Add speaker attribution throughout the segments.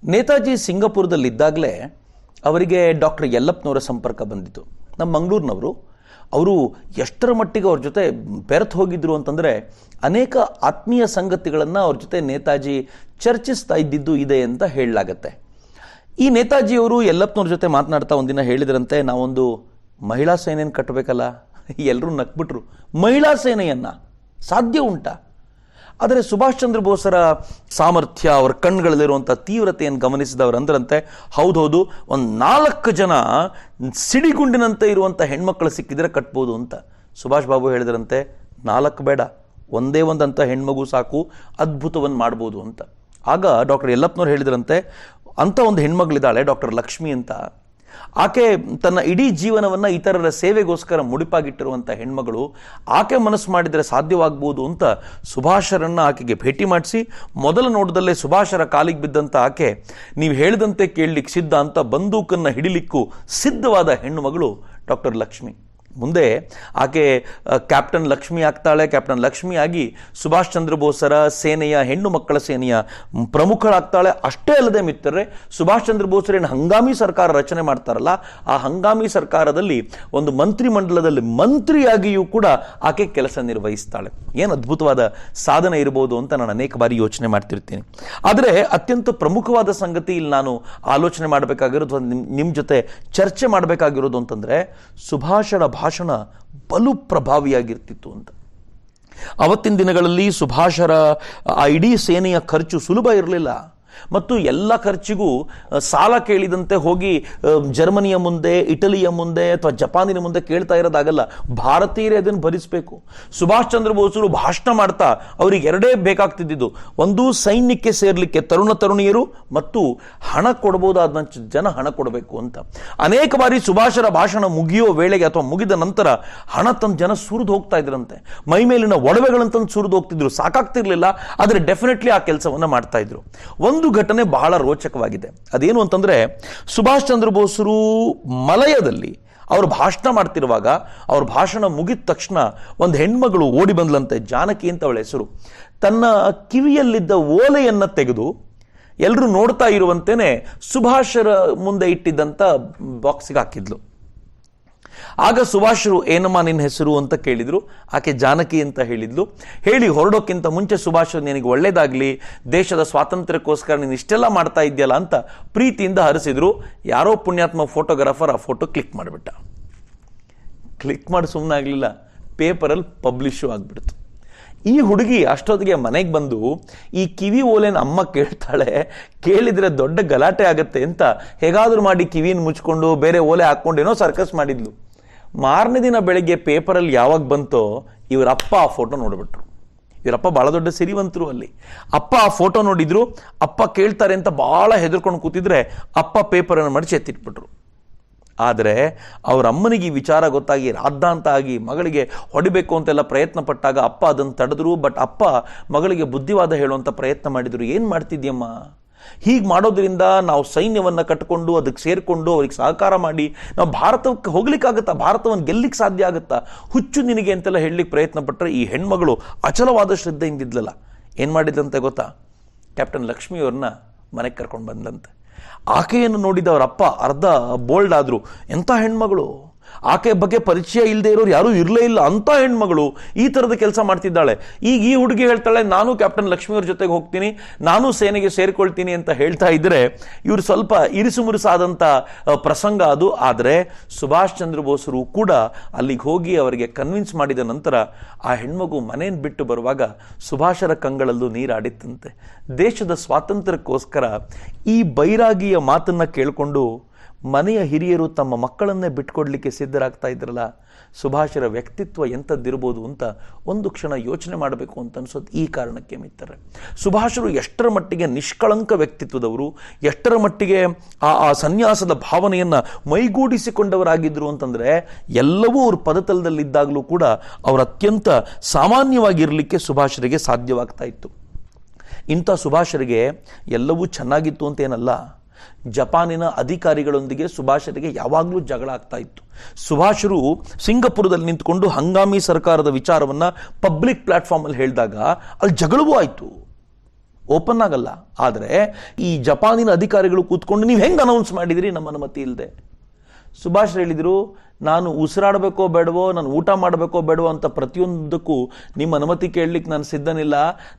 Speaker 1: ನೇತಾಜಿ ಸಿಂಗಾಪುರದಲ್ಲಿದ್ದಾಗಲೇ ಅವರಿಗೆ ಡಾಕ್ಟರ್ ಯಲ್ಲಪ್ಪನವರ ಸಂಪರ್ಕ ಬಂದಿತು. ನಮ್ಮ ಮಂಗಳೂರಿನವರು. ಅವರು ಎಷ್ಟರ ಮಟ್ಟಿಗೆ ಅವ್ರ ಜೊತೆ ಬೆರೆತು ಹೋಗಿದ್ರು ಅಂತಂದರೆ ಅನೇಕ ಆತ್ಮೀಯ ಸಂಗತಿಗಳನ್ನು ಅವ್ರ ಜೊತೆ ನೇತಾಜಿ ಚರ್ಚಿಸ್ತಾ ಇದ್ದಿದ್ದು ಇದೆ ಅಂತ ಹೇಳಲಾಗತ್ತೆ. ಈ ನೇತಾಜಿಯವರು ಯಲ್ಲಪ್ಪನವ್ರ ಜೊತೆ ಮಾತನಾಡ್ತಾ ಒಂದಿನ ಹೇಳಿದ್ರಂತೆ, ನಾವೊಂದು ಮಹಿಳಾ ಸೇನೆಯನ್ನು ಕಟ್ಟಬೇಕಲ್ಲ. ಎಲ್ಲರೂ ನಕ್ಬಿಟ್ರು. ಮಹಿಳಾ ಸೇನೆಯನ್ನು ಸಾಧ್ಯ ಉಂಟಾ? ಆದರೆ ಸುಭಾಷ್ ಚಂದ್ರ ಬೋಸರ ಸಾಮರ್ಥ್ಯ, ಅವರ ಕಣ್ಗಳಲ್ಲಿರುವಂಥ ತೀವ್ರತೆಯನ್ನು ಗಮನಿಸಿದವರು ಅಂದ್ರಂತೆ, ಹೌದೌದು, ಒಂದು 4 ಜನ ಸಿಡಿಗುಂಡಿನಂತೆ ಇರುವಂಥ ಹೆಣ್ಮಕ್ಳು ಸಿಕ್ಕಿದ್ರೆ ಕಟ್ಬೋದು ಅಂತ. ಸುಭಾಷ್ ಬಾಬು ಹೇಳಿದ್ರಂತೆ, 4 ಬೇಡ, ಒಂದೇ ಒಂದಂಥ ಹೆಣ್ಮಗು ಸಾಕು, ಅದ್ಭುತವನ್ನು ಮಾಡ್ಬೋದು ಅಂತ. ಆಗ ಡಾಕ್ಟರ್ ಯಲ್ಲಪ್ಪನವ್ರು ಹೇಳಿದ್ರಂತೆ, ಅಂಥ ಒಂದು ಹೆಣ್ಮಗಳಿದ್ದಾಳೆ ಡಾಕ್ಟರ್ ಲಕ್ಷ್ಮಿ ಅಂತ. ಆಕೆ ತನ್ನ ಇಡೀ ಜೀವನವನ್ನು ಇತರರ ಸೇವೆಗೋಸ್ಕರ ಮುಡಿಪಾಗಿಟ್ಟಿರುವಂಥ ಹೆಣ್ಮಗಳು. ಆಕೆ ಮನಸ್ಸು ಮಾಡಿದರೆ ಸಾಧ್ಯವಾಗ್ಬೋದು ಅಂತ ಸುಭಾಷರನ್ನು ಆಕೆಗೆ ಭೇಟಿ ಮಾಡಿಸಿ ಮೊದಲ ನೋಟದಲ್ಲೇ ಸುಭಾಷರ ಕಾಲಿಗೆ ಬಿದ್ದಂಥ ಆಕೆ ನೀವು ಹೇಳಿದಂತೆ ಕೇಳಲಿಕ್ಕೆ ಸಿದ್ಧ ಅಂತ ಬಂದೂಕನ್ನು ಹಿಡಿಲಿಕ್ಕೂ ಸಿದ್ಧವಾದ ಹೆಣ್ಣುಮಗಳು ಡಾಕ್ಟರ್ ಲಕ್ಷ್ಮಿ. ಮುಂದೆ ಆಕೆ ಕ್ಯಾಪ್ಟನ್ ಲಕ್ಷ್ಮಿ ಆಗ್ತಾಳೆ. ಕ್ಯಾಪ್ಟನ್ ಲಕ್ಷ್ಮಿ ಆಗಿ ಸುಭಾಷ್ ಚಂದ್ರ ಬೋಸರ ಸೇನೆಯ ಹೆಣ್ಣು ಮಕ್ಕಳ ಸೇನೆಯ ಪ್ರಮುಖಳಾಗ್ತಾಳೆ. ಅಷ್ಟೇ ಅಲ್ಲದೆ ಮಿತ್ರರೇ, ಸುಭಾಷ್ ಚಂದ್ರ ಬೋಸರೇನು ಹಂಗಾಮಿ ಸರ್ಕಾರ ರಚನೆ ಮಾಡ್ತಾರಲ್ಲ, ಆ ಹಂಗಾಮಿ ಸರ್ಕಾರದಲ್ಲಿ ಒಂದು ಮಂತ್ರಿಮಂಡಲದಲ್ಲಿ ಮಂತ್ರಿಯಾಗಿಯೂ ಕೂಡ ಆಕೆ ಕೆಲಸ ನಿರ್ವಹಿಸ್ತಾಳೆ. ಏನು ಅದ್ಭುತವಾದ ಸಾಧನೆ ಇರ್ಬೋದು ಅಂತ ನಾನು ಅನೇಕ ಬಾರಿ ಯೋಚನೆ ಮಾಡ್ತಿರ್ತೀನಿ. ಆದರೆ ಅತ್ಯಂತ ಪ್ರಮುಖವಾದ ಸಂಗತಿ ಇಲ್ಲಿ ನಾನು ಆಲೋಚನೆ ಮಾಡಬೇಕಾಗಿರೋದು, ನಿಮ್ಮ ಜೊತೆ ಚರ್ಚೆ ಮಾಡಬೇಕಾಗಿರೋದು ಅಂತಂದರೆ, ಸುಭಾಷರ ಭಾಷಣ ಬಲು ಪ್ರಭಾವಿಯಾಗಿರ್ತಿತ್ತು ಅಂತ. ಅವತ್ತಿನ ದಿನಗಳಲ್ಲಿ ಸುಭಾಷರ ಆ ಇಡೀ ಸೇನೆಯ ಖರ್ಚು ಸುಲಭ ಇರಲಿಲ್ಲ. ಮತ್ತು ಎಲ್ಲ ಖರ್ಚಿಗೂ ಸಾಲ ಕೇಳಿದಂತೆ ಹೋಗಿ ಜರ್ಮನಿಯ ಮುಂದೆ, ಇಟಲಿಯ ಮುಂದೆ ಅಥವಾ ಜಪಾನಿನ ಮುಂದೆ ಕೇಳ್ತಾ ಇರೋದಾಗಲ್ಲ. ಭಾರತೀಯರೇ ಅದನ್ನು ಭರಿಸಬೇಕು. ಸುಭಾಷ್ ಚಂದ್ರ ಬೋಸರು ಭಾಷಣ ಮಾಡ್ತಾ ಅವರಿಗೆ ಎರಡೇ ಬೇಕಾಗ್ತಿದ್ದು, ಒಂದು ಸೈನ್ಯಕ್ಕೆ ಸೇರ್ಲಿಕ್ಕೆ ತರುಣ ತರುಣಿಯರು ಮತ್ತು ಹಣ ಕೊಡಬಹುದಾದಂಥ ಜನ ಹಣ ಕೊಡಬೇಕು ಅಂತ. ಅನೇಕ ಬಾರಿ ಸುಭಾಷರ ಭಾಷಣ ಮುಗಿಯೋ ವೇಳೆಗೆ ಅಥವಾ ಮುಗಿದ ನಂತರ ಹಣ ತಂದು ಜನ ಸುರಿದು ಹೋಗ್ತಾ ಇದ್ರಂತೆ. ಮೈ ಮೇಲಿನ ಒಡವೆಗಳಂತಂದು ಸುರಿದು ಹೋಗ್ತಿದ್ರು. ಸಾಕಾಗ್ತಿರ್ಲಿಲ್ಲ, ಆದರೆ ಡೆಫಿನೆಟ್ಲಿ ಆ ಕೆಲಸವನ್ನು ಮಾಡ್ತಾ ಇದ್ರು. ಒಂದು ಘಟನೆ ಬಹಳ ರೋಚಕವಾಗಿದೆ. ಅದೇನು ಅಂತಂದ್ರೆ, ಸುಭಾಷ್ ಚಂದ್ರ ಬೋಸರು ಮಲಯದಲ್ಲಿ ಅವರು ಭಾಷಣ ಮಾಡ್ತಿರುವಾಗ ಅವ್ರ ಭಾಷಣ ಮುಗಿದ ತಕ್ಷಣ ಒಂದು ಹೆಣ್ಮಗಳು ಓಡಿ ಬಂದ್ಲಂತೆ. ಜಾನಕಿ ಅಂತ ಅವಳ ಹೆಸರು. ತನ್ನ ಕಿವಿಯಲ್ಲಿದ್ದ ಓಲೆಯನ್ನ ತೆಗೆದು ಎಲ್ಲರೂ ನೋಡ್ತಾ ಇರುವಂತೇನೆ ಸುಭಾಷರ ಮುಂದೆ ಇಟ್ಟಿದ್ದಂಥ ಬಾಕ್ಸಿಗೆ ಹಾಕಿದ್ಲು. ಆಗ ಸುಭಾಷರು ಏನಮ್ಮ ನಿನ್ನ ಹೆಸರು ಅಂತ ಕೇಳಿದ್ರು. ಆಕೆ ಜಾನಕಿ ಅಂತ ಹೇಳಿದ್ಲು. ಹೇಳಿ ಹೊರಡೋಕ್ಕಿಂತ ಮುಂಚೆ ಸುಭಾಷರು ನಿನಗೆ ಒಳ್ಳೇದಾಗ್ಲಿ, ದೇಶದ ಸ್ವಾತಂತ್ರ್ಯಕ್ಕೋಸ್ಕರ ನೀನು ಇಷ್ಟೆಲ್ಲ ಮಾಡ್ತಾ ಇದೆಯಲ್ಲ ಅಂತ ಪ್ರೀತಿಯಿಂದ ಹರಿಸಿದ್ರು. ಯಾರೋ ಪುಣ್ಯಾತ್ಮ ಫೋಟೋಗ್ರಾಫರ್ ಆ ಫೋಟೋ ಕ್ಲಿಕ್ ಮಾಡಿಬಿಟ್ಟ. ಕ್ಲಿಕ್ ಮಾಡಿ ಸುಮ್ಮನೆ ಆಗಲಿಲ್ಲ, ಪೇಪರಲ್ಲಿ ಪಬ್ಲಿಷು ಆಗಿಬಿಡ್ತು. ಈ ಹುಡುಗಿ ಅಷ್ಟೊತ್ತಿಗೆ ಮನೆಗೆ ಬಂದು ಈ ಕಿವಿ ಓಲೆನ ಅಮ್ಮ ಕೇಳ್ತಾಳೆ, ಕೇಳಿದ್ರೆ ದೊಡ್ಡ ಗಲಾಟೆ ಆಗತ್ತೆ ಅಂತ ಹೇಗಾದ್ರೂ ಮಾಡಿ ಕಿವಿನ ಮುಚ್ಕೊಂಡು ಬೇರೆ ಓಲೆ ಹಾಕ್ಕೊಂಡು ಏನೋ ಸರ್ಕಸ್ ಮಾಡಿದ್ಲು. ಮಾರನೇ ದಿನ ಬೆಳಗ್ಗೆ ಪೇಪರಲ್ಲಿ ಯಾವಾಗ ಬಂತೋ ಇವರಪ್ಪ ಆ ಫೋಟೋ ನೋಡ್ಬಿಟ್ರು. ಇವರಪ್ಪ ಬಹಳ ದೊಡ್ಡ ಸಿರಿವಂತರು. ಅಲ್ಲಿ ಅಪ್ಪ ಆ ಫೋಟೋ ನೋಡಿದ್ರು. ಅಪ್ಪ ಕೇಳ್ತಾರೆ ಅಂತ ಬಹಳ ಹೆದರ್ಕೊಂಡು ಕೂತಿದ್ರೆ ಅಪ್ಪ ಪೇಪರನ್ನು ಮಡಿಸಿ ಎತ್ತಿಟ್ಬಿಟ್ರು. ಆದರೆ ಅವ್ರ ಅಮ್ಮನಿಗೆ ಈ ವಿಚಾರ ಗೊತ್ತಾಗಿ ರಾದ್ದಾಂತ ಆಗಿ ಮಗಳಿಗೆ ಹೊಡಿಬೇಕು ಅಂತೆಲ್ಲ ಪ್ರಯತ್ನ ಪಟ್ಟಾಗ ಅಪ್ಪ ಅದನ್ನು ತಡೆದ್ರು. ಬಟ್ ಅಪ್ಪ ಮಗಳಿಗೆ ಬುದ್ಧಿವಾದ ಹೇಳುವಂಥ ಪ್ರಯತ್ನ ಮಾಡಿದ್ರು. ಏನು ಮಾಡ್ತಿದ್ಯಮ್ಮ, ಹೀಗೆ ಮಾಡೋದ್ರಿಂದ ನಾವು ಸೈನ್ಯವನ್ನು ಕಟ್ಟಿಕೊಂಡು ಅದಕ್ಕೆ ಸೇರಿಕೊಂಡು ಅವ್ರಿಗೆ ಸಹಕಾರ ಮಾಡಿ ನಾವು ಭಾರತಕ್ಕೆ ಹೋಗ್ಲಿಕ್ಕಾಗತ್ತಾ, ಭಾರತವನ್ನು ಗೆಲ್ಲಿಕ್ಕೆ ಸಾಧ್ಯ ಆಗುತ್ತಾ, ಹುಚ್ಚು ನಿನಗೆ ಅಂತೆಲ್ಲ ಹೇಳಲಿಕ್ಕೆ ಪ್ರಯತ್ನ ಪಟ್ಟರೆ ಈ ಹೆಣ್ಮಗಳು ಅಚಲವಾದ ಶ್ರದ್ಧೆಯಿಂದಿದ್ಲಲ್ಲ. ಏನು ಮಾಡಿದಂತೆ ಗೊತ್ತಾ? ಕ್ಯಾಪ್ಟನ್ ಲಕ್ಷ್ಮಿಯವ್ರನ್ನ ಮನೆಗೆ ಕರ್ಕೊಂಡು ಬಂದಂತೆ. ಆಕೆಯನ್ನು ನೋಡಿದ ಅವರಪ್ಪ ಅರ್ಧ ಬೋಲ್ಡ್ ಆದ್ರು. ಎಂಥ ಹೆಣ್ಮಗಳು, ಆಕೆ ಬಗ್ಗೆ ಪರಿಚಯ ಇಲ್ಲದೆ ಇರೋರು ಯಾರೂ ಇರಲೇ ಇಲ್ಲ. ಅಂಥ ಹೆಣ್ಮಗಳು ಈ ಥರದ ಕೆಲಸ ಮಾಡ್ತಿದ್ದಾಳೆ. ಈಗ ಈ ಹುಡುಗಿ ಹೇಳ್ತಾಳೆ, ನಾನು ಕ್ಯಾಪ್ಟನ್ ಲಕ್ಷ್ಮಿಯವ್ರ ಜೊತೆಗೆ ಹೋಗ್ತೀನಿ, ನಾನು ಸೇನೆಗೆ ಸೇರಿಕೊಳ್ತೀನಿ ಅಂತ ಹೇಳ್ತಾ ಇದ್ರೆ ಇವರು ಸ್ವಲ್ಪ ಇರಿಸು ಮುರಿಸಾದಂಥ ಪ್ರಸಂಗ ಅದು. ಆದರೆ ಸುಭಾಷ್ ಚಂದ್ರ ಬೋಸರು ಕೂಡ ಅಲ್ಲಿಗೆ ಹೋಗಿ ಅವರಿಗೆ ಕನ್ವಿನ್ಸ್ ಮಾಡಿದ ನಂತರ ಆ ಹೆಣ್ಮಗು ಮನೆಯನ್ನು ಬಿಟ್ಟು ಬರುವಾಗ ಸುಭಾಷರ ಕಂಗಳಲ್ಲೂ ನೀರಾಡಿತ್ತಂತೆ. ದೇಶದ ಸ್ವಾತಂತ್ರ್ಯಕ್ಕೋಸ್ಕರ ಈ ಬೈರಾಗಿಯ ಮಾತನ್ನು ಕೇಳಿಕೊಂಡು ಮನೆಯ ಹಿರಿಯರು ತಮ್ಮ ಮಕ್ಕಳನ್ನೇ ಬಿಟ್ಕೊಡ್ಲಿಕ್ಕೆ ಸಿದ್ಧರಾಗ್ತಾ ಇದ್ರಲ್ಲ. ಸುಭಾಷರ ವ್ಯಕ್ತಿತ್ವ ಎಂಥದ್ದಿರ್ಬೋದು ಅಂತ ಒಂದು ಕ್ಷಣ ಯೋಚನೆ ಮಾಡಬೇಕು ಅಂತ ಅನ್ಸೋದು ಈ ಕಾರಣಕ್ಕೆ ಮಿತ್ರರೆ. ಸುಭಾಷರು ಎಷ್ಟರ ಮಟ್ಟಿಗೆ ನಿಷ್ಕಳಂಕ ವ್ಯಕ್ತಿತ್ವದವರು, ಎಷ್ಟರ ಮಟ್ಟಿಗೆ ಆ ಸನ್ಯಾಸದ ಭಾವನೆಯನ್ನು ಮೈಗೂಡಿಸಿಕೊಂಡವರಾಗಿದ್ದರು ಅಂತಂದರೆ, ಎಲ್ಲವೂ ಅವ್ರ ಪದತಲದಲ್ಲಿದ್ದಾಗಲೂ ಕೂಡ ಅವರು ಅತ್ಯಂತ ಸಾಮಾನ್ಯವಾಗಿರಲಿಕ್ಕೆ ಸುಭಾಷರಿಗೆ ಸಾಧ್ಯವಾಗ್ತಾ ಇತ್ತು. ಇಂಥ ಸುಭಾಷರಿಗೆ ಎಲ್ಲವೂ ಚೆನ್ನಾಗಿತ್ತು ಅಂತೇನಲ್ಲ. ಜಪಾನಿನ ಅಧಿಕಾರಿಗಳೊಂದಿಗೆ ಸುಭಾಷರಿಗೆ ಯಾವಾಗಲೂ ಜಗಳ ಆಗ್ತಾ ಇತ್ತು. ಸುಭಾಷರು ಸಿಂಗಾಪುರದಲ್ಲಿ ನಿಂತ್ಕೊಂಡು ಹಂಗಾಮಿ ಸರ್ಕಾರದ ವಿಚಾರವನ್ನು ಪಬ್ಲಿಕ್ ಪ್ಲಾಟ್ಫಾರ್ಮಲ್ಲಿ ಹೇಳಿದಾಗ ಅಲ್ಲಿ ಜಗಳವೂ ಆಯಿತು. ಓಪನ್ ಆಗಲ್ಲ. ಆದರೆ ಈ ಜಪಾನಿನ ಅಧಿಕಾರಿಗಳು ಕೂತ್ಕೊಂಡು ನೀವು ಹೆಂಗೆ ಅನೌನ್ಸ್ ಮಾಡಿದಿರಿ ನಮ್ಮ ಅನುಮತಿ ಇಲ್ಲದೆ? ಸುಭಾಷ್ ಹೇಳಿದರು, ನಾನು ಉಸಿರಾಡಬೇಕೋ ಬೇಡವೋ, ನಾನು ಊಟ ಮಾಡಬೇಕೋ ಬೇಡವೋ ಅಂತ ಪ್ರತಿಯೊಂದಕ್ಕೂ ನಿಮ್ಮ ಅನುಮತಿ ಕೇಳಲಿಕ್ಕೆ ನಾನು ಸಿದ್ಧನಿಲ್ಲ.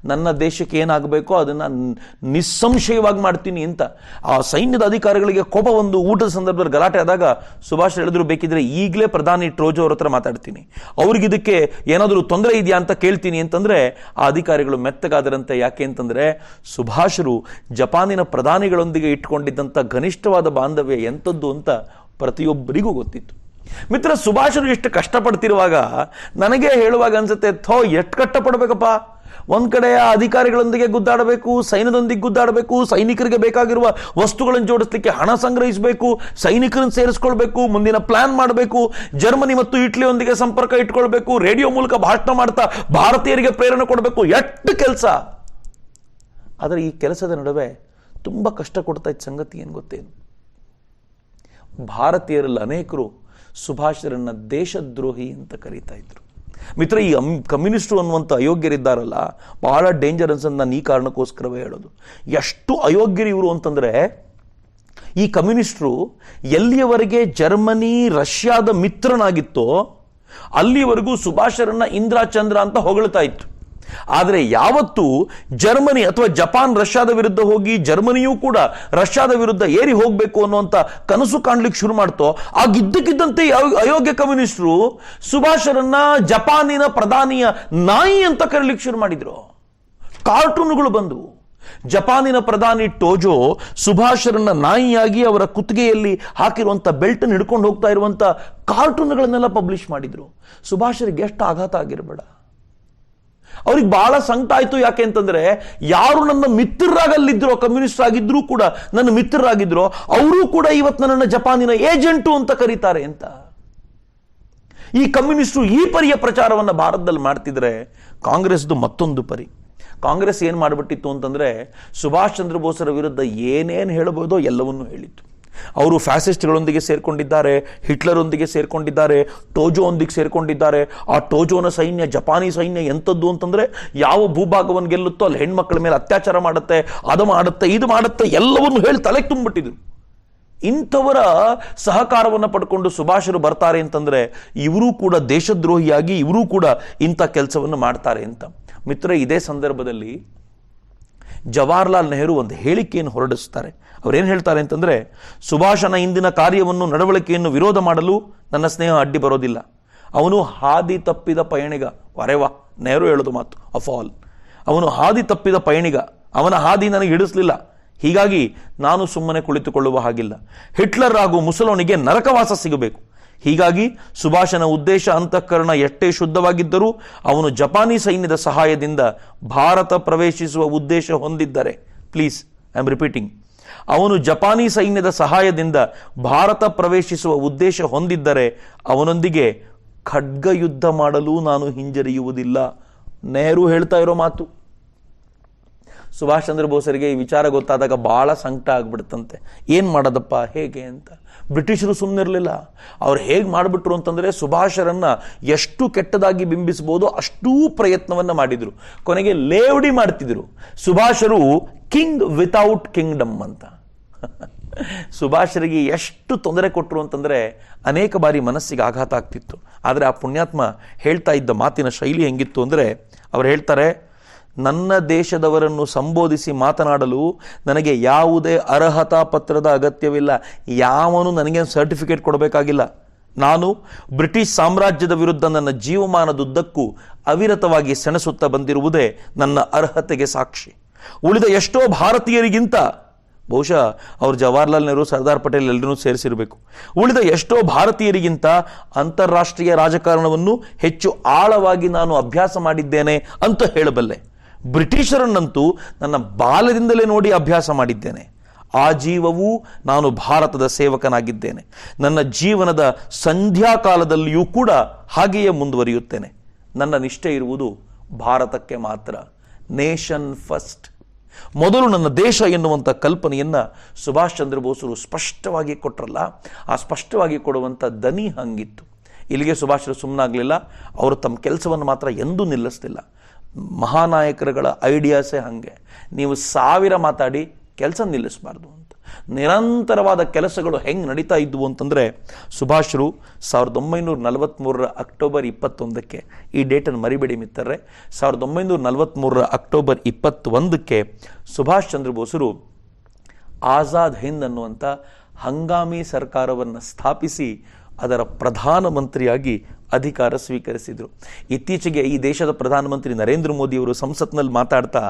Speaker 1: ನನ್ನ ದೇಶಕ್ಕೆ ಏನಾಗಬೇಕೋ ಅದನ್ನು ನಿಸ್ಸಂಶಯವಾಗಿ ಮಾಡ್ತೀನಿ ಅಂತ. ಆ ಸೈನ್ಯದ ಅಧಿಕಾರಿಗಳಿಗೆ ಕೋಪ ಒಂದು ಊಟದ ಸಂದರ್ಭದಲ್ಲಿ ಗಲಾಟೆ ಆದಾಗ ಸುಭಾಷ್ ಹೇಳಿದ್ರು, ಬೇಕಿದ್ರೆ ಈಗಲೇ ಪ್ರಧಾನಿ ಟ್ರೋಜೋ ಅವ್ರ ಹತ್ರ ಮಾತಾಡ್ತೀನಿ, ಅವ್ರಿಗಿದಕ್ಕೆ ಏನಾದರೂ ತೊಂದರೆ ಇದೆಯಾ ಅಂತ ಕೇಳ್ತೀನಿ ಅಂತಂದರೆ ಆ ಅಧಿಕಾರಿಗಳು ಮೆತ್ತಗಾದರಂತೆ. ಯಾಕೆ ಅಂತಂದರೆ ಸುಭಾಷರು ಜಪಾನಿನ ಪ್ರಧಾನಿಗಳೊಂದಿಗೆ ಇಟ್ಕೊಂಡಿದ್ದಂಥ ಘನಿಷ್ಠವಾದ ಬಾಂಧವ್ಯ ಎಂಥದ್ದು ಅಂತ ಪ್ರತಿಯೊಬ್ಬರಿಗೂ ಗೊತ್ತಿತ್ತು. ಮಿತ್ರ, ಸುಭಾಷರು ಎಷ್ಟು ಕಷ್ಟಪಡ್ತಿರುವಾಗ ನನಗೆ ಹೇಳುವಾಗ ಅನ್ಸುತ್ತೆ, ಎಷ್ಟು ಕಷ್ಟಪಡಬೇಕಪ್ಪ. ಒಂದ್ ಕಡೆ ಆ ಅಧಿಕಾರಿಗಳೊಂದಿಗೆ ಗುದ್ದಾಡಬೇಕು, ಸೈನ್ಯದೊಂದಿಗೆ ಗುದ್ದಾಡಬೇಕು, ಸೈನಿಕರಿಗೆ ಬೇಕಾಗಿರುವ ವಸ್ತುಗಳನ್ನು ಜೋಡಿಸ್ಲಿಕ್ಕೆ ಹಣ ಸಂಗ್ರಹಿಸಬೇಕು, ಸೈನಿಕರನ್ನು ಸೇರಿಸ್ಕೊಳ್ಬೇಕು, ಮುಂದಿನ ಪ್ಲಾನ್ ಮಾಡಬೇಕು, ಜರ್ಮನಿ ಮತ್ತು ಇಟ್ಲಿಯೊಂದಿಗೆ ಸಂಪರ್ಕ ಇಟ್ಕೊಳ್ಬೇಕು, ರೇಡಿಯೋ ಮೂಲಕ ಭಾಷಣ ಮಾಡ್ತಾ ಭಾರತೀಯರಿಗೆ ಪ್ರೇರಣೆ ಕೊಡಬೇಕು. ಎಷ್ಟು ಕೆಲಸ. ಆದರೆ ಈ ಕೆಲಸದ ನಡುವೆ ತುಂಬಾ ಕಷ್ಟ ಕೊಡ್ತಾ ಇದ್ದ ಸಂಗತಿ ಏನು ಗೊತ್ತೇನು? ಭಾರತೀಯರಲ್ಲಿ ಅನೇಕರು ಸುಭಾಷರನ್ನ ದೇಶದ್ರೋಹಿ ಅಂತ ಕರೀತಾ ಇದ್ರು. ಮಿತ್ರ, ಈ ಕಮ್ಯುನಿಸ್ಟರು ಅನ್ನುವಂಥ ಅಯೋಗ್ಯರಿದ್ದಾರಲ್ಲ, ಬಹಳ ಡೇಂಜರ್ ಅನ್ಸಂತ ನಾನು ಈ ಕಾರಣಕ್ಕೋಸ್ಕರವೇ ಹೇಳೋದು. ಎಷ್ಟು ಅಯೋಗ್ಯರು ಇವರು ಅಂತಂದ್ರೆ, ಈ ಕಮ್ಯುನಿಸ್ಟರು ಎಲ್ಲಿಯವರೆಗೆ ಜರ್ಮನಿ ರಷ್ಯಾದ ಮಿತ್ರನಾಗಿತ್ತೋ ಅಲ್ಲಿವರೆಗೂ ಸುಭಾಷರನ್ನ ಇಂದ್ರ ಚಂದ್ರ ಅಂತ ಹೊಗಳ್ತಾ ಇತ್ತು. ಆದರೆ ಯಾವತ್ತು ಜರ್ಮನಿ ಅಥವಾ ಜಪಾನ್ ರಷ್ಯಾದ ವಿರುದ್ಧ ಹೋಗಿ ಜರ್ಮನಿಯೂ ಕೂಡ ರಷ್ಯಾದ ವಿರುದ್ಧ ಏರಿ ಹೋಗಬೇಕು ಅನ್ನುವಂಥ ಕನಸು ಕಾಣ್ಲಿಕ್ಕೆ ಶುರು ಮಾಡ್ತೋ, ಆಗಿದ್ದಕ್ಕಿದ್ದಂತೆ ಅಯೋಗ್ಯ ಕಮ್ಯುನಿಸ್ಟರು ಸುಭಾಷರನ್ನ ಜಪಾನಿನ ಪ್ರಧಾನಿಯ ನಾಯಿ ಅಂತ ಕರೀಲಿಕ್ಕೆ ಶುರು ಮಾಡಿದ್ರು. ಕಾರ್ಟೂನ್ಗಳು ಬಂದವು. ಜಪಾನಿನ ಪ್ರಧಾನಿ ಟೋಜೋ ಸುಭಾಷರನ್ನ ನಾಯಿಯಾಗಿ ಅವರ ಕುತ್ತಿಗೆಯಲ್ಲಿ ಹಾಕಿರುವಂತ ಬೆಲ್ಟ್ ಹಿಡ್ಕೊಂಡು ಹೋಗ್ತಾ ಇರುವಂತ ಕಾರ್ಟೂನ್ಗಳನ್ನೆಲ್ಲ ಪಬ್ಲಿಷ್ ಮಾಡಿದ್ರು. ಸುಭಾಷರಿಗೆ ಎಷ್ಟು ಆಘಾತ ಆಗಿರಬೇಡ. ಅವ್ರಿಗೆ ಬಹಳ ಸಂಕಟ ಆಯ್ತು. ಯಾಕೆ ಅಂತಂದ್ರೆ, ಯಾರು ನನ್ನ ಮಿತ್ರರಾಗಲ್ಲಿದ್ರೋ, ಕಮ್ಯುನಿಸ್ಟ್ ಆಗಿದ್ರು ಕೂಡ ನನ್ನ ಮಿತ್ರರಾಗಿದ್ರು, ಅವರು ಕೂಡ ಇವತ್ತು ನನ್ನನ್ನು ಜಪಾನಿನ ಏಜೆಂಟು ಅಂತ ಕರೀತಾರೆ ಅಂತ. ಈ ಕಮ್ಯುನಿಸ್ಟರು ಈ ಪರಿಯ ಪ್ರಚಾರವನ್ನು ಭಾರತದಲ್ಲಿ ಮಾಡ್ತಿದ್ರೆ, ಕಾಂಗ್ರೆಸ್ದು ಮತ್ತೊಂದು ಪರಿ. ಕಾಂಗ್ರೆಸ್ ಏನ್ ಮಾಡಿಬಿಟ್ಟಿತ್ತು ಅಂತಂದ್ರೆ, ಸುಭಾಷ್ ಚಂದ್ರ ಬೋಸರ ವಿರುದ್ಧ ಏನೇನು ಹೇಳಬಹುದೋ ಎಲ್ಲವನ್ನೂ ಹೇಳಿತ್ತು. ಅವರು ಫ್ಯಾಸಿಸ್ಟ್ಗಳೊಂದಿಗೆ ಸೇರ್ಕೊಂಡಿದ್ದಾರೆ, ಹಿಟ್ಲರೊಂದಿಗೆ ಸೇರ್ಕೊಂಡಿದ್ದಾರೆ, ಟೋಜೋ ಒಂದಿಗೆ ಸೇರ್ಕೊಂಡಿದ್ದಾರೆ. ಆ ಟೋಜೋನ ಸೈನ್ಯ, ಜಪಾನಿ ಸೈನ್ಯ ಎಂಥದ್ದು ಅಂತಂದ್ರೆ, ಯಾವ ಭೂಭಾಗವನ್ನು ಗೆಲ್ಲುತ್ತೋ ಅಲ್ಲಿ ಹೆಣ್ಮಕ್ಳ ಮೇಲೆ ಅತ್ಯಾಚಾರ ಮಾಡುತ್ತೆ, ಅದು ಮಾಡುತ್ತೆ, ಇದು ಮಾಡುತ್ತೆ, ಎಲ್ಲವನ್ನು ಹೇಳಿ ತಲೆಗೆ ತುಂಬಿಟ್ಟಿದ್ರು. ಇಂಥವರ ಸಹಕಾರವನ್ನು ಪಡ್ಕೊಂಡು ಸುಭಾಷರು ಬರ್ತಾರೆ ಅಂತಂದ್ರೆ, ಇವರೂ ಕೂಡ ದೇಶದ್ರೋಹಿಯಾಗಿ ಇವರೂ ಕೂಡ ಇಂಥ ಕೆಲಸವನ್ನು ಮಾಡ್ತಾರೆ ಅಂತ. ಮಿತ್ರ, ಇದೇ ಸಂದರ್ಭದಲ್ಲಿ ಜವಾಹರ್ಲಾಲ್ ನೆಹರು ಒಂದು ಹೇಳಿಕೆಯನ್ನು ಹೊರಡಿಸ್ತಾರೆ. ಅವ್ರೇನು ಹೇಳ್ತಾರೆ ಅಂತಂದ್ರೆ, ಸುಭಾಷನ ಇಂದಿನ ಕಾರ್ಯವನ್ನು, ನಡವಳಿಕೆಯನ್ನು ವಿರೋಧ ಮಾಡಲು ನನ್ನ ಸ್ನೇಹ ಅಡ್ಡಿ ಬರೋದಿಲ್ಲ. ಅವನು ಹಾದಿ ತಪ್ಪಿದ ಪಯಣಿಗ. ವರೆವಾ, ನೆಹರು ಹೇಳೋದು ಮಾತು ಆಫ್ ಆಲ್. ಅವನು ಹಾದಿ ತಪ್ಪಿದ ಪಯಣಿಗ, ಅವನ ಹಾದಿ ನನಗೆ ಹಿಡಿಸ್ಲಿಲ್ಲ. ಹೀಗಾಗಿ ನಾನು ಸುಮ್ಮನೆ ಕುಳಿತುಕೊಳ್ಳುವ ಹಾಗಿಲ್ಲ. ಹಿಟ್ಲರ್ ಹಾಗೂ ಮುಸಲೋನಿಗೆ ನರಕವಾಸ ಸಿಗಬೇಕು. ಹೀಗಾಗಿ ಸುಭಾಷನ ಉದ್ದೇಶ, ಅಂತಃಕರಣ ಎಷ್ಟೇ ಶುದ್ಧವಾಗಿದ್ದರೂ ಅವನು ಜಪಾನಿ ಸೈನ್ಯದ ಸಹಾಯದಿಂದ ಭಾರತ ಪ್ರವೇಶಿಸುವ ಉದ್ದೇಶ ಹೊಂದಿದ್ದರೆ, ಪ್ಲೀಸ್ ಐ ಆಮ್ ರಿಪೀಟಿಂಗ್, ಅವನು ಜಪಾನಿ ಸೈನ್ಯದ ಸಹಾಯದಿಂದ ಭಾರತ ಪ್ರವೇಶಿಸುವ ಉದ್ದೇಶ ಹೊಂದಿದ್ದರೆ ಅವನೊಂದಿಗೆ ಖಡ್ಗ ಯುದ್ಧ ಮಾಡಲು ನಾನು ಹಿಂಜರಿಯುವುದಿಲ್ಲ. ನೆಹರು ಹೇಳ್ತಾ ಇರೋ ಮಾತು. ಸುಭಾಷ್ ಚಂದ್ರ ಬೋಸರಿಗೆ ಈ ವಿಚಾರ ಗೊತ್ತಾದಾಗ ಬಹಳ ಸಂಕಟ ಆಗ್ಬಿಡುತ್ತಂತೆ. ಏನ್ ಮಾಡೋದಪ್ಪ, ಹೇಗೆ ಅಂತ. ಬ್ರಿಟಿಷರು ಸುಮ್ಮನಿರಲಿಲ್ಲ. ಅವ್ರು ಹೇಗೆ ಮಾಡಿಬಿಟ್ರು ಅಂತಂದ್ರೆ, ಸುಭಾಷರನ್ನ ಎಷ್ಟು ಕೆಟ್ಟದಾಗಿ ಬಿಂಬಿಸಬಹುದು ಅಷ್ಟೂ ಪ್ರಯತ್ನವನ್ನ ಮಾಡಿದ್ರು. ಕೊನೆಗೆ ಲೇವಡಿ ಮಾಡ್ತಿದ್ರು. ಸುಭಾಷರು ಕಿಂಗ್ ವಿತೌಟ್ ಕಿಂಗ್ಡಮ್ ಅಂತ. ಸುಭಾಷರಿಗೆ ಎಷ್ಟು ತೊಂದರೆ ಕೊಟ್ಟರು ಅಂತಂದ್ರೆ, ಅನೇಕ ಬಾರಿ ಮನಸ್ಸಿಗೆ ಆಘಾತ ಆಗ್ತಿತ್ತು. ಆದರೆ ಆ ಪುಣ್ಯಾತ್ಮ ಹೇಳ್ತಾ ಇದ್ದ ಮಾತಿನ ಶೈಲಿ ಹೆಂಗಿತ್ತು ಅಂದ್ರೆ, ಅವ್ರು ಹೇಳ್ತಾರೆ, ನನ್ನ ದೇಶದವರನ್ನು ಸಂಬೋಧಿಸಿ ಮಾತನಾಡಲು ನನಗೆ ಯಾವುದೇ ಅರ್ಹತಾ ಪತ್ರದ ಅಗತ್ಯವಿಲ್ಲ. ಯಾವನು ನನಗೆ ಸರ್ಟಿಫಿಕೇಟ್ ಕೊಡಬೇಕಾಗಿಲ್ಲ. ನಾನು ಬ್ರಿಟಿಷ್ ಸಾಮ್ರಾಜ್ಯದ ವಿರುದ್ಧ ನನ್ನ ಜೀವಮಾನದುದ್ದಕ್ಕೂ ಅವಿರತವಾಗಿ ಸೆಣಸುತ್ತಾ ಬಂದಿರುವುದೇ ನನ್ನ ಅರ್ಹತೆಗೆ ಸಾಕ್ಷಿ. ಉಳಿದ ಎಷ್ಟೋ ಭಾರತೀಯರಿಗಿಂತ, ಬಹುಶಃ ಅವರು ಜವಾಹರ್ಲಾಲ್ ನೆಹರು, ಸರ್ದಾರ್ ಪಟೇಲ್ ಎಲ್ಲರೂ ಸೇರಿಸಿರಬೇಕು, ಉಳಿದ ಎಷ್ಟೋ ಭಾರತೀಯರಿಗಿಂತ ಅಂತಾರಾಷ್ಟ್ರೀಯ ರಾಜಕಾರಣವನ್ನು ಹೆಚ್ಚು ಆಳವಾಗಿ ನಾನು ಅಭ್ಯಾಸ ಮಾಡಿದ್ದೇನೆ ಅಂತ ಹೇಳಬಲ್ಲೆ. ಬ್ರಿಟಿಷರನ್ನಂತೂ ನನ್ನ ಬಾಲ್ಯದಿಂದಲೇ ನೋಡಿ ಅಭ್ಯಾಸ ಮಾಡಿದ್ದೇನೆ. ಆ ಜೀವವೂ ನಾನು ಭಾರತದ ಸೇವಕನಾಗಿದ್ದೇನೆ. ನನ್ನ ಜೀವನದ ಸಂಧ್ಯಾಕಾಲದಲ್ಲಿಯೂ ಕೂಡ ಹಾಗೆಯೇ ಮುಂದುವರಿಯುತ್ತೇನೆ. ನನ್ನ ನಿಷ್ಠೆ ಇರುವುದು ಭಾರತಕ್ಕೆ ಮಾತ್ರ. Nation first. ಮೊದಲು ನನ್ನ ದೇಶ ಎನ್ನುವಂಥ ಕಲ್ಪನೆಯನ್ನ ಸುಭಾಷ್ ಚಂದ್ರ ಬೋಸರು ಸ್ಪಷ್ಟವಾಗಿ ಕೊಟ್ರಲ್ಲ, ಆ ಸ್ಪಷ್ಟವಾಗಿ ಕೊಡುವಂಥ ದನಿ ಹಂಗಿತ್ತು. ಇಲ್ಲಿಗೆ ಸುಭಾಷರು ಸುಮ್ಮನಾಗಲಿಲ್ಲ. ಅವರು ತಮ್ಮ ಕೆಲಸವನ್ನು ಮಾತ್ರ ಎಂದೂ ನಿಲ್ಲಿಸಲಿಲ್ಲ. ಮಹಾನಾಯಕರುಗಳ ಐಡಿಯಾಸೇ ಹಾಗೆ. ನೀವು 1000 ಮಾತಾಡಿ ಕೆಲಸ ನಿಲ್ಲಿಸಬಾರ್ದು ಅಂತ. ನಿರಂತರವಾದ ಕೆಲಸಗಳು ಹೆಂಗೆ ನಡೀತಾ ಇದ್ವು ಅಂತಂದರೆ, ಸುಭಾಷ್ರು 1943 ಅಕ್ಟೋಬರ್ 21 ಈ ಡೇಟನ್ನು ಮರಿಬೇಡಿ ಮಿತ್ರರೇ, 1943 ಅಕ್ಟೋಬರ್ 21 ಸುಭಾಷ್ ಚಂದ್ರ ಬೋಸರು ಆಜಾದ್ ಹಿಂದ್ ಅನ್ನುವಂಥ ಹಂಗಾಮಿ ಸರ್ಕಾರವನ್ನು ಸ್ಥಾಪಿಸಿ ಅದರ ಪ್ರಧಾನಮಂತ್ರಿಯಾಗಿ ಅಧಿಕಾರ ಸ್ವೀಕರಿಸಿದರು. ಇತ್ತೀಚೆಗೆ ಈ ದೇಶದ ಪ್ರಧಾನಮಂತ್ರಿ ನರೇಂದ್ರ ಮೋದಿಯವರು ಸಂಸತ್ನಲ್ಲಿ ಮಾತಾಡ್ತಾ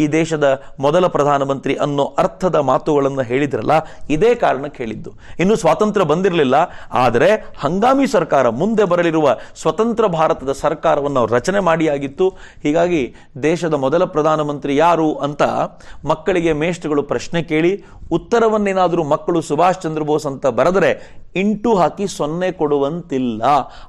Speaker 1: ಈ ದೇಶದ ಮೊದಲ ಪ್ರಧಾನಮಂತ್ರಿ ಅನ್ನೋ ಅರ್ಥದ ಮಾತುಗಳನ್ನು ಹೇಳಿದ್ರಲ್ಲ, ಇದೇ ಕಾರಣಕ್ಕೆ ಹೇಳಿದ್ದು. ಇನ್ನು ಸ್ವಾತಂತ್ರ್ಯ ಬಂದಿರಲಿಲ್ಲ, ಆದರೆ ಹಂಗಾಮಿ ಸರ್ಕಾರ, ಮುಂದೆ ಬರಲಿರುವ ಸ್ವತಂತ್ರ ಭಾರತದ ಸರ್ಕಾರವನ್ನು ರಚನೆ ಮಾಡಿಯಾಗಿತ್ತು. ಹೀಗಾಗಿ ದೇಶದ ಮೊದಲ ಪ್ರಧಾನಮಂತ್ರಿ ಯಾರು ಅಂತ ಮಕ್ಕಳಿಗೆ ಮೇಷ್ಟ್ರುಗಳು ಪ್ರಶ್ನೆ ಕೇಳಿ ಉತ್ತರವನ್ನೇನಾದರೂ ಮಕ್ಕಳು ಸುಭಾಷ್ ಚಂದ್ರ ಬೋಸ್ ಅಂತ ಬರೆದರೆ ಇಂಟು ಹಾಕಿ 0 ಕೊಡುವಂತಿಲ್ಲ.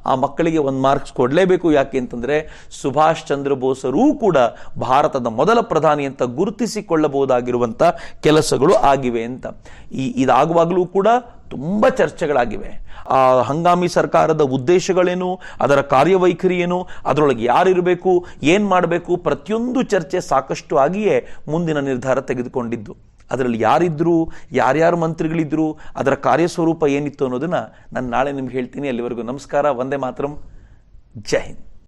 Speaker 1: ಆ ಮಕ್ಕಳಿಗೆ 1 ಮಾರ್ಕ್ಸ್ ಕೊಡಲೇಬೇಕು. ಯಾಕೆ ಅಂತಂದರೆ ಸುಭಾಷ್ ಚಂದ್ರ ಬೋಸರೂ ಕೂಡ ಭಾರತದ ಮೊದಲ ಪ್ರಧಾನಿ ಅಂತ ಗುರುತಿಸಿಕೊಳ್ಳಬಹುದಾಗಿರುವಂಥ ಕೆಲಸಗಳು ಆಗಿವೆ ಅಂತ. ಇದಾಗುವಾಗಲೂ ಕೂಡ ತುಂಬ ಚರ್ಚೆಗಳಾಗಿವೆ. ಆ ಹಂಗಾಮಿ ಸರ್ಕಾರದ ಉದ್ದೇಶಗಳೇನು, ಅದರ ಕಾರ್ಯವೈಖರಿ ಏನು, ಅದರೊಳಗೆ ಯಾರಿರಬೇಕು, ಏನು ಮಾಡಬೇಕು, ಪ್ರತಿಯೊಂದು ಚರ್ಚೆ ಸಾಕಷ್ಟು ಆಗಿಯೇ ಮುಂದಿನ ನಿರ್ಧಾರ ತೆಗೆದುಕೊಂಡಿದ್ದು. ಅದರಲ್ಲಿ ಯಾರಿದ್ರು, ಯಾರ್ಯಾರು ಮಂತ್ರಿಗಳಿದ್ರು, ಅದರ ಕಾರ್ಯಸ್ವರೂಪ ಏನಿತ್ತು ಅನ್ನೋದನ್ನು ನಾನು ನಾಳೆ ನಿಮ್ಗೆ ಹೇಳ್ತೀನಿ. ಅಲ್ಲಿವರೆಗೂ ನಮಸ್ಕಾರ. ವಂದೇ ಮಾತರಂ. ಜೈ ಹಿಂದ್.